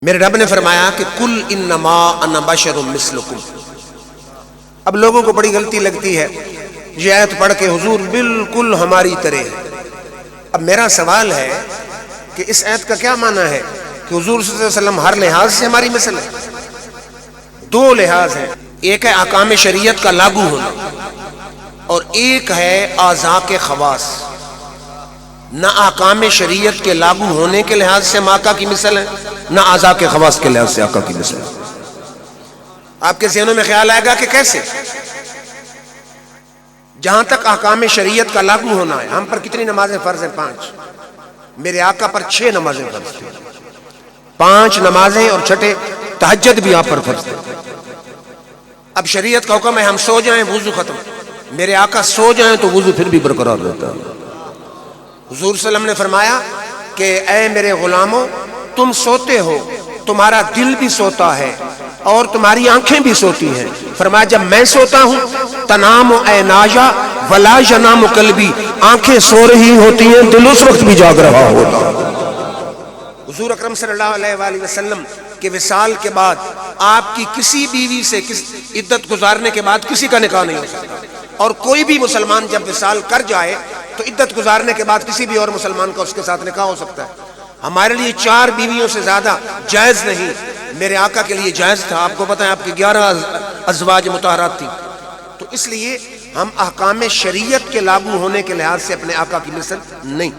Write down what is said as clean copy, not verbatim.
میرے رب نے فرمایا کہ کل انما انا بشر مثلکم۔ اب لوگوں کو بڑی غلطی لگتی ہے یہ آیت پڑھ کے حضور بالکل ہماری طرح ہے۔ اب میرا سوال ہے کہ اس آیت کا کیا معنی ہے کہ حضور صلی اللہ علیہ وسلم ہر لحاظ سے ہماری مثل ہے؟ دو لحاظ ہیں، ایک ہے احکام شریعت کا لاگو ہونا اور ایک ہے اعضاء کے خواص۔ نہ احکام شریعت کے لاگو ہونے کے لحاظ سے ہم آقا کی مثل ہیں، نہ اعضاء کے خواص کے لحاظ سے آقا کی مثل ہے۔ آپ کے ذہنوں میں خیال آئے گا کہ کیسے؟ جہاں تک احکام شریعت کا لاگو ہونا ہے، ہم پر کتنی نمازیں فرض ہیں؟ 5۔ میرے آقا پر 6 نمازیں فرض ہیں، 5 نمازیں اور چھٹے تہجد بھی آپ پر فرض ہے۔ اب شریعت کا حکم ہے ہم سو جائیں وضو ختم، میرے آقا سو جائیں تو وضو پھر بھی برقرار رہتا ہے۔ حضور صلی اللہ علیہ وسلم نے فرمایا کہ اے میرے غلاموں، تم سوتے ہو، تمہارا دل بھی سوتا ہے اور تمہاری آنکھیں بھی سوتی ہیں۔ فرمایا جب میں سوتا ہوں تنام عینایا ولا ینام قلبی، آنکھیں سو رہی ہوتی ہیں، دل اس وقت بھی جاگ رہا ہوتا ہے۔ حضور اکرم صلی اللہ علیہ وآلہ وسلم کے وصال کے بعد آپ کی کسی بیوی سے عدت گزارنے کے بعد کسی کا نکاح نہیں ہو سکتا، اور کوئی بھی مسلمان جب وصال کر جائے تو عدت گزارنے کے بعد کسی بھی اور مسلمان کا اس کے ساتھ نکاح ہو سکتا ہے۔ ہمارے لیے 4 بیویوں سے زیادہ جائز نہیں، میرے آقا کے لیے جائز تھا۔ آپ کو پتہ ہے آپ کی 11 ازواج مطہرات تھی، تو اس لیے ہم احکام شریعت کے لاگو ہونے کے لحاظ سے اپنے آقا کی مثل نہیں۔